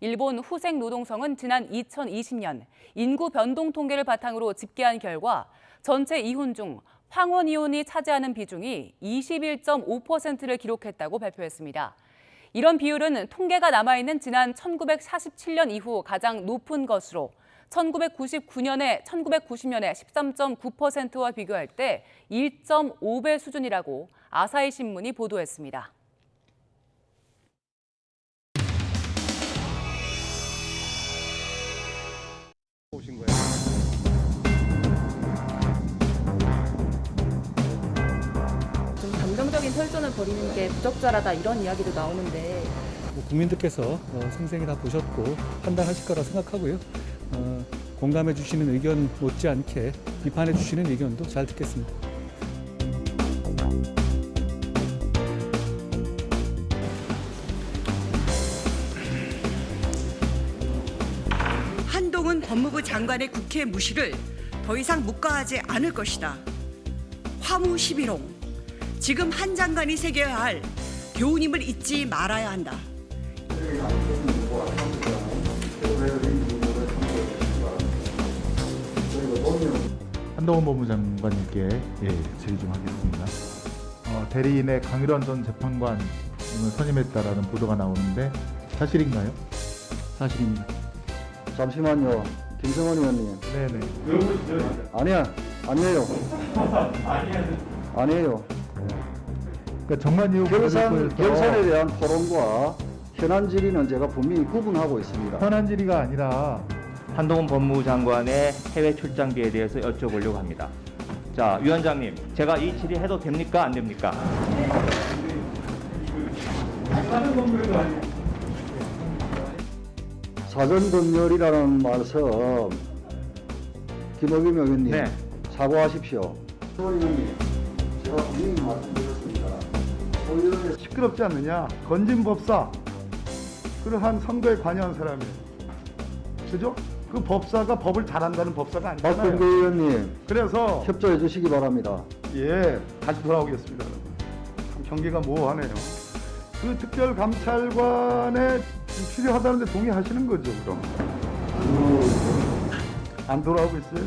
일본 후생 노동성은 지난 2020년 인구 변동 통계를 바탕으로 집계한 결과 전체 이혼 중 황혼 이혼이 차지하는 비중이 21.5%를 기록했다고 발표했습니다. 이런 비율은 통계가 남아있는 지난 1947년 이후 가장 높은 것으로 1990년의 13.9%와 비교할 때 1.5배 수준이라고 아사히 신문이 보도했습니다. 좀 감정적인 설전을 벌이는 게 부적절하다 이런 이야기도 나오는데 국민들께서 생생히 다 보셨고 판단하실 거라 생각하고요. 공감해 주시는 의견 못지않게 비판해 주시는 의견도 잘 듣겠습니다. 한동훈 법무부 장관의 국회 무시를 더 이상 묵과하지 않을 것이다. 화무 11홍. 지금 한 장관이 새겨야 할 교훈임을 잊지 말아야 한다. 한동훈 법무장관님께 질의 좀 하겠습니다. 대리인의 강일원 전 재판관을 선임했다라는 보도가 나오는데 사실인가요? 사실입니다. 잠시만요. 김성원 의원님. 네네. 아니에요. 아니에요. 그러니까 정관이후 결산에 대한 토론과 현안 질의는 제가 분명히 구분하고 있습니다. 현안 질의가 아니라 한동훈 법무부 장관의 해외 출장비에 대해서 여쭤보려고 합니다. 자, 위원장님, 제가 이 질의해도 됩니까? 안 됩니까? 사전 검열이라는 말씀 김어김 의원님 사과하십시오. 의원님, 제가 분명히 말씀드렸습니다. 시끄럽지 않느냐? 건진 법사, 그러한 선거에 관여한 사람이에요. 그죠? 그 법사가 법을 잘한다는 법사가 아니잖아요. 박범계 의원님, 그래서 협조해 주시기 바랍니다. 예, 다시 돌아오겠습니다. 여러분. 참 경계가 모호하네요. 그 특별감찰관에 필요하다는데 동의하시는 거죠, 그럼? 안 돌아오고 있어요?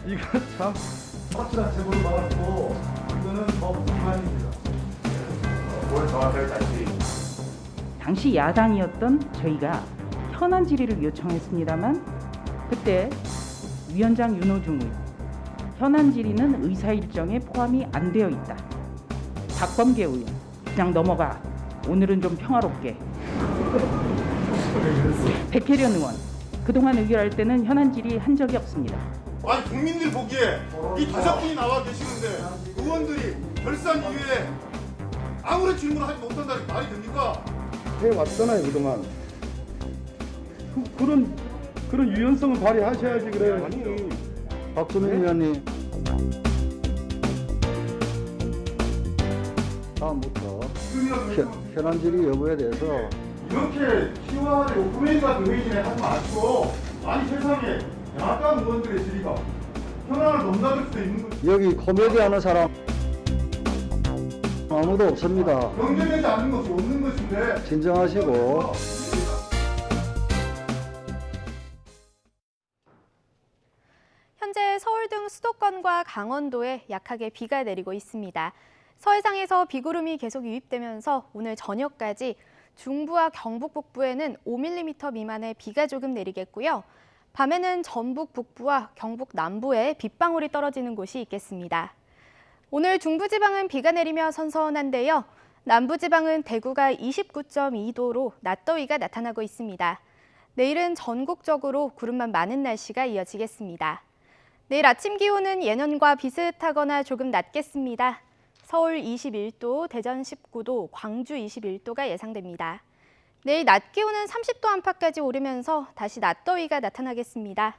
이거 참 확실한 제보를 받았고 이거는 법 위반입니다. 뭘 정확하게 다시. 당시 야당이었던 저희가 현안 질의를 요청했습니다만 그때 위원장 윤호중 의원 현안 질의는 의사 일정에 포함이 안 되어 있다. 박범계 의원 그냥 넘어가. 오늘은 좀 평화롭게. 백혜련 의원 그동안 의결할 때는 현안 질의 한 적이 없습니다. 아니 국민들 보기에 이 5분이 나와 계시는데 의원들이 결산 이후에 아무런 질문을 하지 못한다는 게 말이 됩니까? 해왔잖아요 그동안. 그런 유연성을 발휘하셔야지 그래요. 박주민 의원님. 다음부터 현안 질의 여부에 대해서 이렇게 시원하게 오프메이드 같은 회의진에 하지 마시고 아니 세상에 야당 의원들의 질의가 현안을 넘나들 수도 있는 거지. 여기 코미디 하는 사람 아무도 없습니다. 경쟁되지 않는 것이 없는 것인데. 진정하시고. 현재 서울 등 수도권과 강원도에 약하게 비가 내리고 있습니다. 서해상에서 비구름이 계속 유입되면서 오늘 저녁까지 중부와 경북 북부에는 5mm 미만의 비가 조금 내리겠고요. 밤에는 전북 북부와 경북 남부에 빗방울이 떨어지는 곳이 있겠습니다. 오늘 중부지방은 비가 내리며 선선한데요. 남부지방은 대구가 29.2도로 낮더위가 나타나고 있습니다. 내일은 전국적으로 구름만 많은 날씨가 이어지겠습니다. 내일 아침 기온은 예년과 비슷하거나 조금 낮겠습니다. 서울 21도, 대전 19도, 광주 21도가 예상됩니다. 내일 낮 기온은 30도 안팎까지 오르면서 다시 낮더위가 나타나겠습니다.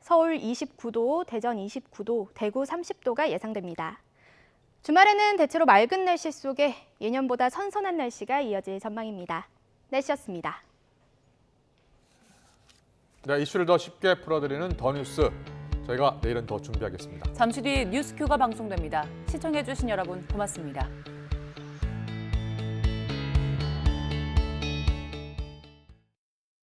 서울 29도, 대전 29도, 대구 30도가 예상됩니다. 주말에는 대체로 맑은 날씨 속에 예년보다 선선한 날씨가 이어질 전망입니다. 날씨였습니다. 네, 이슈를 더 쉽게 풀어드리는 더 뉴스. 저희가 내일은 더 준비하겠습니다. 잠시 뒤 뉴스큐가 방송됩니다. 시청해주신 여러분 고맙습니다.